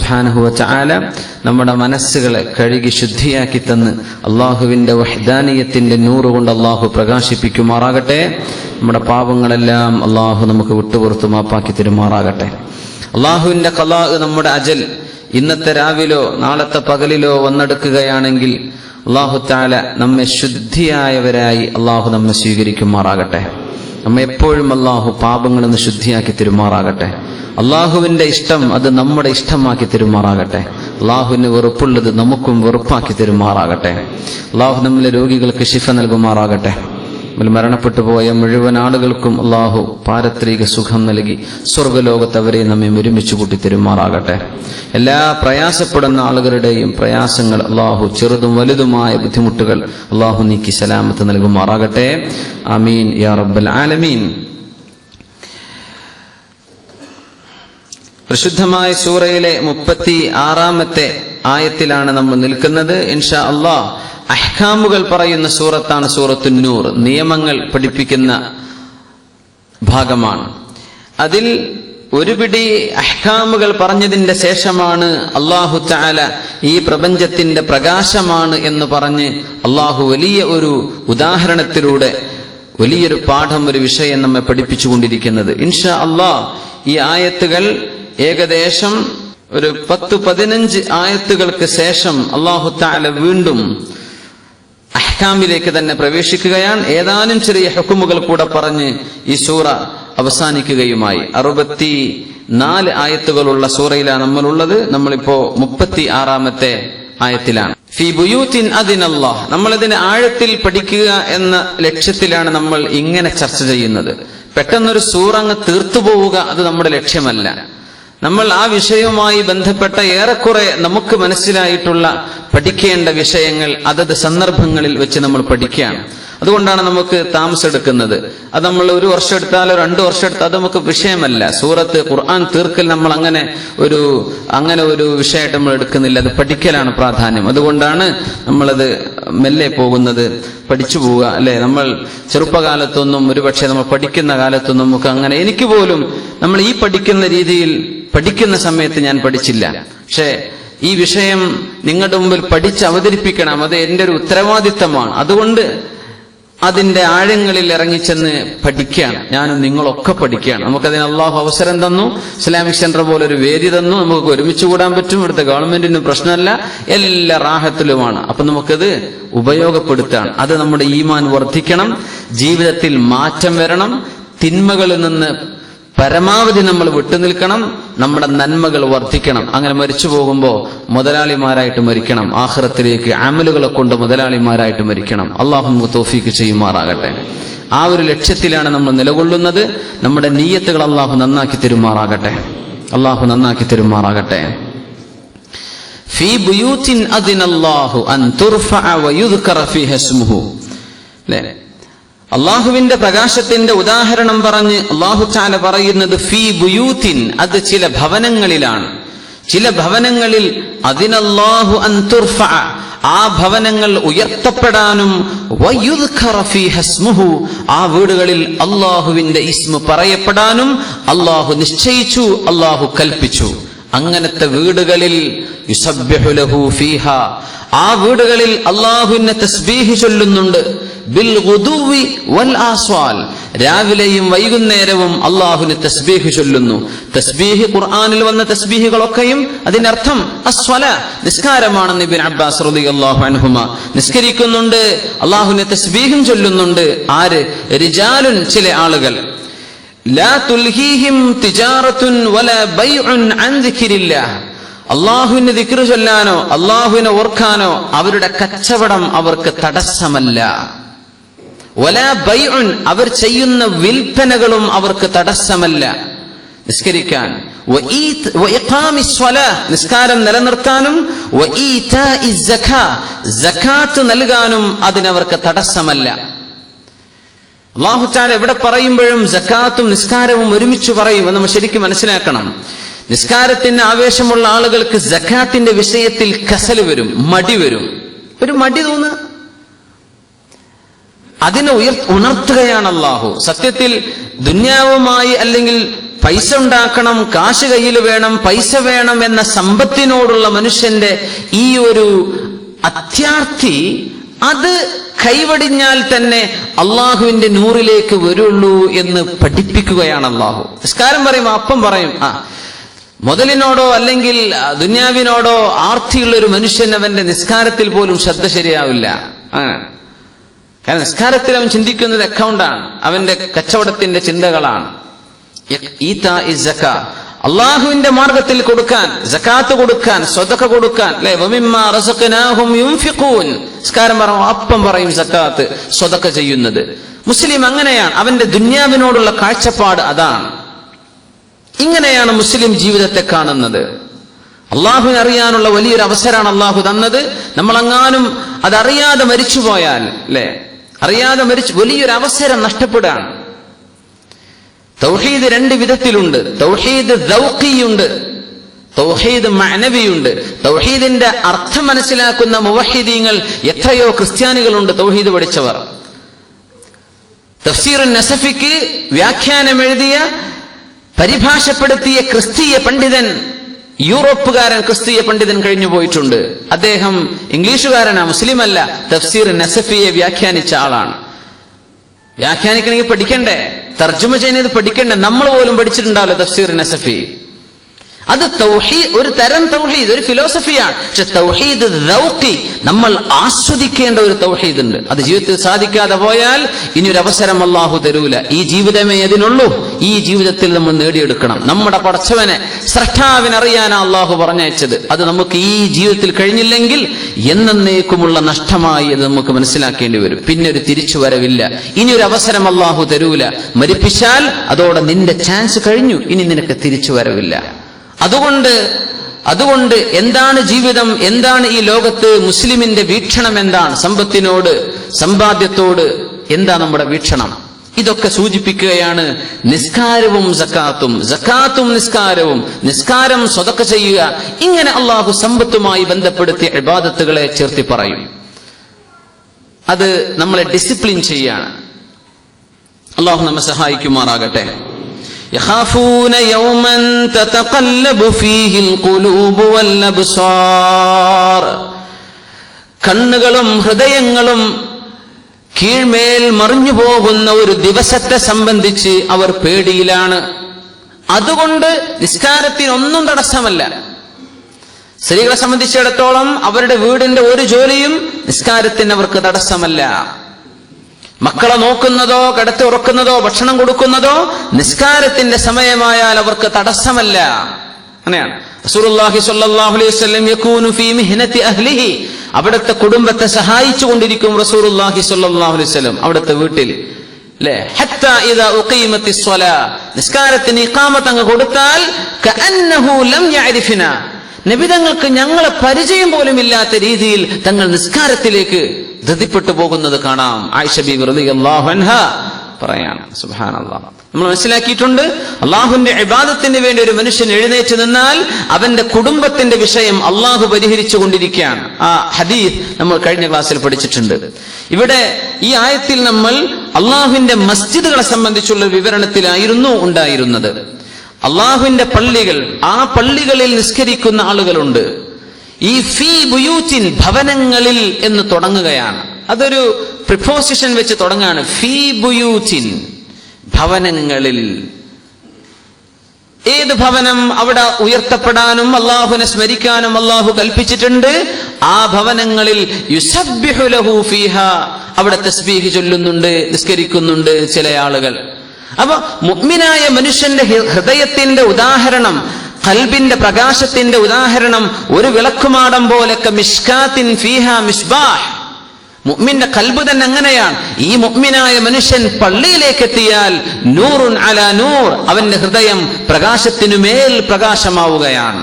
സുബ്ഹാനഹു വ തആല നമ്മുടെ മനസ്സുകളെ കഴുകി ശുദ്ധിയാക്കി തന്ന് അള്ളാഹുവിന്റെ വഹ്ദാനിയത്തിന്റെ നൂറ് കൊണ്ട് അള്ളാഹു പ്രകാശിപ്പിക്കുമാറാകട്ടെ. നമ്മുടെ പാപങ്ങളെല്ലാം അള്ളാഹു നമുക്ക് വിട്ടുപുറത്തു മാപ്പാക്കി തരുമാറാകട്ടെ. അള്ളാഹുവിന്റെ ഖലാ, നമ്മുടെ അജൽ ഇന്നത്തെ രാവിലോ നാളത്തെ പകലിലോ വന്നെടുക്കുകയാണെങ്കിൽ അള്ളാഹു തആല നമ്മെ ശുദ്ധിയായവരായി അള്ളാഹു നമ്മെ സ്വീകരിക്കുമാറാകട്ടെ. നമ്മെ എപ്പോഴും അള്ളാഹു പാപങ്ങളിൽ നിന്ന് ശുദ്ധിയാക്കി തരുമാറാകട്ടെ. അള്ളാഹുവിന്റെ ഇഷ്ടം അത് നമ്മുടെ ഇഷ്ടമാക്കി തരുമാറാകട്ടെ. അള്ളാഹുവിന് വെറുപ്പുള്ളത് നമുക്കും വെറുപ്പാക്കി തരുമാറാകട്ടെ. അള്ളാഹു നമ്മിലെ രോഗികൾക്ക് ശിഫ നൽകുമാറാകട്ടെ. മരണപ്പെട്ടു പോയ മുഴുവൻ ആളുകൾക്കും അള്ളാഹു പാരത്രിക സുഖം നൽകി സ്വർഗലോകത്ത് അവരെ നമ്മെ ഒരുമിച്ച് കൂട്ടി തരുമാറാകട്ടെ. എല്ലാ പ്രയാസപ്പെടുന്ന ആളുകളുടെയും പ്രയാസങ്ങൾ അള്ളാഹു, ചെറുതും വലുതുമായ ബുദ്ധിമുട്ടുകൾ അള്ളാഹു നീക്കി സലാമത്ത് നൽകുമാറാകട്ടെ. ആമീൻ യാ റബ്ബൽ ആലമീൻ. പ്രസിദ്ധമായ സൂറയിലെ 36-ാമത്തെ ആയത്തിലാണ് നമ്മൾ നിൽക്കുന്നത്. ഇൻഷാ അല്ലാഹ് അഹ്കാമുകൾ പറയുന്ന സൂറത്താണ് സൂറത്തുൻ നൂർ. നിയമങ്ങൾ പഠിപ്പിക്കുന്ന ഭാഗമാണ്. അതിൽ ഒരു പിടി അഹ്കാമുകൾ പറഞ്ഞതിന്റെ ശേഷമാണ് അല്ലാഹു തആല ഈ പ്രപഞ്ചത്തിന്റെ പ്രകാശമാണ് എന്ന് പറഞ്ഞ് അല്ലാഹു വലിയ ഒരു ഉദാഹരണത്തിലൂടെ വലിയൊരു പാഠം, ഒരു വിഷയം നമ്മെ പഠിപ്പിച്ചുകൊണ്ടിരിക്കുന്നത്. ഇൻഷാ അല്ലാഹ് ഈ ആയത്തുകൾ ഏകദേശം ഒരു 10-15 ആയത്തുകൾക്ക് ശേഷം അല്ലാഹു തആല വീണ്ടും അഹ്കാമിലേക്ക് തന്നെ പ്രവേശിക്കുകയാണ്. ഏതാനും ചെറിയ ഹുക്കുമുകൾ കൂടെ പറഞ്ഞ് ഈ സൂറ അവസാനിക്കുകയുമായി. 64 ആയത്തുകളുള്ള സൂറയിലാണ് നമ്മളുള്ളത്. നമ്മളിപ്പോ 36-ാമത്തെ ആയത്തിലാണ്. ഫീ ബുയൂത്തിൻ അദിനല്ലാഹ്. നമ്മളിതിനെ ആഴത്തിൽ പഠിക്കുക എന്ന ലക്ഷ്യത്തിലാണ് നമ്മൾ ഇങ്ങനെ ചർച്ച ചെയ്യുന്നത്. പെട്ടെന്നൊരു സൂറ അങ്ങ് തീർത്തു പോവുക അത് നമ്മുടെ ലക്ഷ്യമല്ല. നമ്മൾ ആ വിഷയവുമായി ബന്ധപ്പെട്ട ഏറെക്കുറെ നമുക്ക് മനസ്സിലായിട്ടുള്ള പഠിക്കേണ്ട വിഷയങ്ങൾ അതത് സന്ദർഭങ്ങളിൽ വെച്ച് നമ്മൾ പഠിക്കുകയാണ്. അതുകൊണ്ടാണ് നമുക്ക് താമസമെടുക്കുന്നത്. അത് നമ്മൾ 1 വർഷം എടുത്താലോ 2 വർഷം എടുത്താൽ അത് നമുക്ക് വിഷയമല്ല. സൂറത്ത് ഖുർആൻ തീർക്കൽ നമ്മൾ അങ്ങനെ ഒരു വിഷയമായിട്ട് നമ്മൾ എടുക്കുന്നില്ല. അത് പഠിക്കലാണ് പ്രാധാന്യം. അതുകൊണ്ടാണ് നമ്മളത് മെല്ലെ പോകുന്നത്, പഠിച്ചു പോവുക അല്ലെ. നമ്മൾ ചെറുപ്പകാലത്തൊന്നും ഒരുപക്ഷെ നമ്മൾ പഠിക്കുന്ന കാലത്തൊന്നും നമുക്ക് അങ്ങനെ, എനിക്ക് പോലും നമ്മൾ ഈ പഠിക്കുന്ന രീതിയിൽ പഠിക്കുന്ന സമയത്ത് ഞാൻ പഠിച്ചില്ല. പക്ഷേ ഈ വിഷയം നിങ്ങളുടെ മുമ്പിൽ പഠിച്ച് അവതരിപ്പിക്കണം, അത് എൻ്റെ ഒരു ഉത്തരവാദിത്തമാണ്. അതുകൊണ്ട് അതിന്റെ ആഴങ്ങളിൽ ഇറങ്ങിച്ചെന്ന് പഠിക്കുകയാണ്. ഞാനും നിങ്ങളൊക്കെ പഠിക്കുകയാണ്. നമുക്കതിന് അള്ളാഹു അവസരം തന്നു. ഇസ്ലാമിക് സെന്റർ പോലെ ഒരു വേദി തന്നു. നമുക്ക് ഒരുമിച്ച് കൂടാൻ പറ്റും. ഇവിടുത്തെ ഗവൺമെന്റിന് പ്രശ്നമല്ല, എല്ലാ റാഹത്തിലുമാണ്. അപ്പൊ നമുക്കത് ഉപയോഗപ്പെടുത്താണ്. അത് നമ്മുടെ ഈമാൻ വർദ്ധിക്കണം, ജീവിതത്തിൽ മാറ്റം വരണം, തിന്മകളിൽ നിന്ന് പരമാവധി നമ്മൾ വിട്ടുനിൽക്കണം, നമ്മുടെ നന്മകൾ വർദ്ധിക്കണം. അങ്ങനെ മരിച്ചു പോകുമ്പോൾ മുതലാളിമാരായിട്ട് മരിക്കണം. ആഖിറത്തിലേക്ക് അമലുകളെ കൊണ്ട് മുതലാളിമാരായിട്ട് മരിക്കണം. അല്ലാഹു നമുക്ക് തൗഫീഖ് ചെയ്യുമാറാകട്ടെ. ആ ഒരു ലക്ഷ്യത്തിലാണ് നമ്മൾ നിലകൊള്ളുന്നത്. നമ്മുടെ നിയ്യത്തുകൾ അല്ലാഹു നന്നാക്കി തരുമാറാകട്ടെ. അല്ലാഹു നന്നാക്കി തരുമാറാകട്ടെ. ഫീ ബുയൂത്തിൻ അദിനല്ലാഹു അൻ തുർഫഅ വയുദ്കറ ഫീഹ ഇസ്മുഹു. അള്ളാഹുവിന്റെ പ്രകാശത്തിന്റെ ഉദാഹരണം പറഞ്ഞ് അള്ളാഹു തആല പറയുന്നത് ഫീ ബുയൂത്തിൻ, അത് ചില ഭവനങ്ങളിലാണ്. ചില ഭവനങ്ങളിൽ അതിനല്ലാഹു അൻ തുർഫഅ, ആ ഭവനങ്ങൾ ഉയർത്തപ്പെടാനും വയുദ്കറ ഫീഹ ഇസ്മുഹു, ആ വീടുകളിൽ അള്ളാഹുവിന്റെ ഇസ്മു പറയപ്പെടാനും അള്ളാഹു നിശ്ചയിച്ചു, അള്ളാഹു കൽപ്പിച്ചു. അങ്ങനത്തെ വീടുകളിൽ യുസബ്ബിഹു ലഹു ഫീഹാ, ആ വീടുകളിൽ അള്ളാഹുവിനെ തസ്ബീഹ് ചൊല്ലുന്നുണ്ട്. ബിൽ ഗുദുവി വൽ ആസ്വാൽ, രാവിലെയും വൈകുന്നേരവും അള്ളാഹുവിന് തസ്ബീഹ് ചൊല്ലുന്നു. തസ്ബീഹ്, ഖുർആനിൽ വന്ന തസ്ബീഹുകളൊക്കെയും അതിനർത്ഥം അസ്വല, നിസ്കാരമാണെന്ന് ഇബ്നു അബ്ബാസ് റളിയല്ലാഹു അൻഹുമ. നിസ്കരിക്കുന്നുണ്ട്, അള്ളാഹുവിനെ തസ്ബീഹും ചൊല്ലുന്നുണ്ട്. ആര്? റിജാലുൻ, ചില ആളുകൾ. ലാ തുൽഹീഹിം തിജാറത്തുൻ വലാ ബൈഉൻ അൻ ദിക്രില്ലാഹ്, അള്ളാഹുവിനെ ദിക്ർ ചൊല്ലാനോ അള്ളാഹുവിനെ ഓർക്കാനോ അവരുടെ കച്ചവടം അവർക്ക് തടസ്സമല്ല. വലാ ബൈഉൻ, അവർ ചെയ്യുന്ന വിൽപ്പനകളും അവർക്ക് തടസ്സമല്ല. നിസ്കരിക്കാൻ, നിസ്കാരം നിലനിർത്താനും, സകാത്ത് നൽകാനും അതിനവർക്ക് തടസ്സമല്ല. അല്ലാഹു തആല എവിടെ പറയുമ്പോഴും സകാത്തും നിസ്കാരവും ഒരുമിച്ച് പറയും. എന്ന് നമ്മൾ ശരിക്കും മനസ്സിലാക്കണം. നിസ്കാരത്തിന് ആവേശമുള്ള ആളുകൾക്ക് സകാത്തിന്റെ വിഷയത്തിൽ കസൽ വരും, മടി വരും, ഒരു മടി തോന്നുക. അതിനെ ഉണർത്തുകയാണ് അല്ലാഹു. സത്യത്തിൽ ദുന്യാവുമായി അല്ലെങ്കിൽ പൈസ ഉണ്ടാക്കണം, കാശ് കയ്യിൽ വേണം, പൈസ വേണം എന്ന സമ്പത്തിനോടുള്ള മനുഷ്യന്റെ ഈ ഒരു അത്യാർത്തി, അത് കൈവടിഞ്ഞാൽ തന്നെ അള്ളാഹുവിന്റെ നൂറിലേക്ക് വരുള്ളൂ എന്ന് പഠിപ്പിക്കുകയാണ് അള്ളാഹു. നിസ്കാരം പറയും, അപ്പം പറയും, മുതലിനോടോ അല്ലെങ്കിൽ ദുന്യാവിനോടോ ആർത്തിയുള്ള ഒരു മനുഷ്യൻ അവന്റെ നിസ്കാരത്തിൽ പോലും ശ്രദ്ധ ശരിയാവില്ല. കാരണം നിസ്കാരത്തിൽ അവൻ ചിന്തിക്കുന്നത് അക്കൗണ്ടാണ്, അവന്റെ കച്ചവടത്തിന്റെ ചിന്തകളാണ്. അള്ളാഹുവിന്റെ മാർഗത്തിൽ കൊടുക്കാൻ, സകാത്ത് കൊടുക്കാൻ, സ്വതക്ക കൊടുക്കാൻ, അല്ലെ? നിസ്കാരം പറയും, അപ്പം പറയും സകാത്ത്, സ്വതക്ക ചെയ്യുന്നത്. മുസ്ലിം അങ്ങനെയാണ്, അവന്റെ ദുന്യാവിനോടുള്ള കാഴ്ചപ്പാട് അതാണ്. ഇങ്ങനെയാണ് മുസ്ലിം ജീവിതത്തെ കാണുന്നത്. അള്ളാഹുവിനെ അറിയാനുള്ള വലിയൊരു അവസരമാണ് അള്ളാഹു തന്നത്. നമ്മളെങ്ങാനും അതറിയാതെ മരിച്ചുപോയാൽ, അല്ലെ, അറിയാതെ വലിയൊരു അവസരം നഷ്ടപ്പെടുകയാണ്. തൗഹീദ് രണ്ട് വിധത്തിലുണ്ട്. തൗഹീദ് ദൗഖിയുണ്ട്, തൗഹീദ് മഅനവിയുണ്ട്. തൗഹീദിന്റെ അർത്ഥം മനസ്സിലാക്കുന്ന മുവഹിദീങ്ങൾ എത്രയോ ക്രിസ്ത്യാനികളുണ്ട്, തൗഹീദ് പഠിച്ചവർ. തഫ്സീർ നസഫിക്ക് വ്യാഖ്യാനം എഴുതിയ, പരിഭാഷപ്പെടുത്തിയ ക്രിസ്തീയ പണ്ഡിതൻ, യൂറോപ്പുകാരൻ ക്രിസ്തീയ പണ്ഡിതൻ കഴിഞ്ഞു പോയിട്ടുണ്ട്. അദ്ദേഹം ഇംഗ്ലീഷുകാരനാ, മുസ്ലിം അല്ല. തഫ്സീർ നസഫിയെ വ്യാഖ്യാനിച്ച ആളാണ്. വ്യാഖ്യാനിക്കണമെങ്കിൽ പഠിക്കണ്ടേ, തർജ്ജമ ചെയ്യുന്നത് പഠിക്കണ്ടേ? നമ്മൾ പോലും പഠിച്ചിട്ടുണ്ടാവില്ല തഫ്സീർ നസഫി. അത് തൗഹീദ്, ഒരു തരം തൗഹീദ്, ഒരു ഫിലോസഫിയാണ്. പക്ഷെ തൗഹീദ് ദൗഖി, നമ്മൾ ആസ്വദിക്കേണ്ട ഒരു തൗഹീദ് ഉണ്ട്. അത് ജീവിതത്തിൽ സാധിക്കാതെ പോയാൽ ഇനി ഒരു അവസരം അള്ളാഹു തരൂല. ഈ ജീവിതമേ അതിനുള്ളൂ. ഈ ജീവിതത്തിൽ നമ്മൾ നേടിയെടുക്കണം. നമ്മുടെ പടച്ചവനെ, സ്രഷ്ടാവിനറിയാനാ അള്ളാഹു പറഞ്ഞയച്ചത്. അത് നമുക്ക് ഈ ജീവിതത്തിൽ കഴിഞ്ഞില്ലെങ്കിൽ എന്നേക്കുമുള്ള നഷ്ടമായി അത് നമുക്ക് മനസ്സിലാക്കേണ്ടി വരും. പിന്നെ ഒരു തിരിച്ചു വരവില്ല. ഇനി ഒരു അവസരം അള്ളാഹു തരൂല. മരിപ്പിച്ചാൽ അതോടെ നിന്റെ ചാൻസ് കഴിഞ്ഞു, ഇനി നിനക്ക് തിരിച്ചു വരവില്ല. അതുകൊണ്ട് എന്താണ് ജീവിതം, എന്താണ് ഈ ലോകത്ത്? മുസ്ലിമിന്റെ വീക്ഷണം എന്താണ്? സമ്പത്തിനോട്, സമ്പാദ്യത്തോട് എന്താ നമ്മുടെ വീക്ഷണം? ഇതൊക്കെ സൂചിപ്പിക്കുകയാണ് നിസ്കാരവും സക്കാത്തും, സക്കാത്തും നിസ്കാരവും. നിസ്കാരം സ്വതക്ക ചെയ്യുക, ഇങ്ങനെ അള്ളാഹു സമ്പത്തുമായി ബന്ധപ്പെടുത്തിയ ഇബാദത്തുകളെ ചേർത്തി പറയും. അത് നമ്മളെ ഡിസിപ്ലിൻ ചെയ്യാണ്. അള്ളാഹു നമ്മെ സഹായിക്കുമാറാകട്ടെ. يخافون يوما تتقلب فيه القلوب والأبصار. കണ്ണുകളും ഹൃദയങ്ങളും കീഴ്മേൽ മറിഞ്ഞു പോകുന്ന ഒരു ദിവസത്തെ സംബന്ധിച്ച് അവർ പേടിയിലാണ്. അതുകൊണ്ട് നിസ്കാരത്തിനൊന്നും തടസ്സമല്ല. സ്ത്രീകളെ സംബന്ധിച്ചിടത്തോളം അവരുടെ വീടിന്റെ ഒരു ജോലിയും നിസ്കാരത്തിന് അവർക്ക് തടസ്സമല്ല. മക്കളെ നോക്കുന്നതോ, കിടത്തി ഉറക്കുന്നതോ, ഭക്ഷണം കൊടുക്കുന്നതോ നിസ്കാരത്തിന്റെ സമയമായാൽ അവർക്ക് തടസ്സമല്ല. അങ്ങനെയാണ് റസൂലുള്ളാഹി സ്വല്ലല്ലാഹു അലൈഹി വസല്ലം യകൂനു ഫീ മിഹ്നതി അഹ്ലിഹി. അവിടുത്തെ കുടുംബത്തെ സഹായിച്ചു കൊണ്ടിരിക്കും റസൂലുള്ളാഹി സ്വല്ലല്ലാഹു അലൈഹി വസല്ലം അവിടുത്തെ വീട്ടിൽ, അല്ലേ? ഹത്താ ഇദാ ഉഖീമത്തിസ് സ്വലാ, നിസ്കാരത്തിന് ഇഖാമത്ത് അങ്ങ് കൊടുത്താൽ കഅന്നഹു ലം യഅരിഫനാ, നബി തങ്ങൾക്ക് ഞങ്ങളെ പരിചയം പോലും ഇല്ലാത്ത രീതിയിൽ തങ്ങൾ നിസ്കാരത്തിലേക്ക് ധൃതിപ്പെട്ടു പോകുന്നത് കാണാം. ആയിഷ ബീവി റളിയല്ലാഹു അൻഹാ പറയാണ്. സുബ്ഹാനല്ലാഹ്. നമ്മൾ മനസ്സിലാക്കിയിട്ടുണ്ട്, അള്ളാഹുവിന്റെ ഇബാദത്തിന് വേണ്ടി ഒരു മനുഷ്യൻ എഴുന്നേറ്റ് നിന്നാൽ അവന്റെ കുടുംബത്തിന്റെ വിഷയം അള്ളാഹു പരിഹരിച്ചു കൊണ്ടിരിക്കുകയാണ്. ആ ഹദീസ് നമ്മൾ കഴിഞ്ഞ ക്ലാസ്സിൽ പഠിച്ചിട്ടുണ്ട്. ഇവിടെ ഈ ആയത്തിൽ നമ്മൾ അള്ളാഹുവിന്റെ മസ്ജിദുകളെ സംബന്ധിച്ചുള്ള വിവരണത്തിലായിരുന്നു ഉണ്ടായിരുന്നത്. അള്ളാഹുവിന്റെ പള്ളികൾ, ആ പള്ളികളിൽ നിസ്കരിക്കുന്ന ആളുകളുണ്ട്. ഈ ഫീ ബുയൂത്തിൻ, ഭവനങ്ങളിൽ എന്ന് തുടങ്ങുകയാണ്. അതൊരു പ്രിപ്പോസിഷൻ വെച്ച് തുടങ്ങാണ്. ഫീ ബുയൂത്തിൻ, ഭവനങ്ങളിൽ. ഏത് ഭവനം അവിടെ ഉയർത്തപ്പെടാനും അള്ളാഹുവിനെ സ്മരിക്കാനും അള്ളാഹു കൽപ്പിച്ചിട്ടുണ്ട്. ആ ഭവനങ്ങളിൽ യുസബ്ബിഹു ലഹു ഫീഹാ, അവിടെ തസ്ബീഹ് ചൊല്ലുന്നുണ്ട്, നിസ്കരിക്കുന്നുണ്ട് ചില ആളുകൾ. അപ്പൊ മുഅ്മിനായ മനുഷ്യന്റെ ഹൃദയത്തിന്റെ ഉദാഹരണം, ഖൽബിന്റെ പ്രകാശത്തിന്റെ ഉദാഹരണം ഒരു വിളക്കുമാടം പോലൊക്കെ മിഷ്കാത്തിൻ ഫീഹാ മിസ്ബാഹ്. മുഅ്മിന്റെ ഖൽബ് തന്നെ അങ്ങനെയാണ്. ഈ മുഅ്മിനായ മനുഷ്യൻ പള്ളിയിലേക്ക് എത്തിയാൽ നൂറുൻ അലാ നൂർ, അവന്റെ ഹൃദയം പ്രകാശത്തിനുമേൽ പ്രകാശമാവുകയാണ്.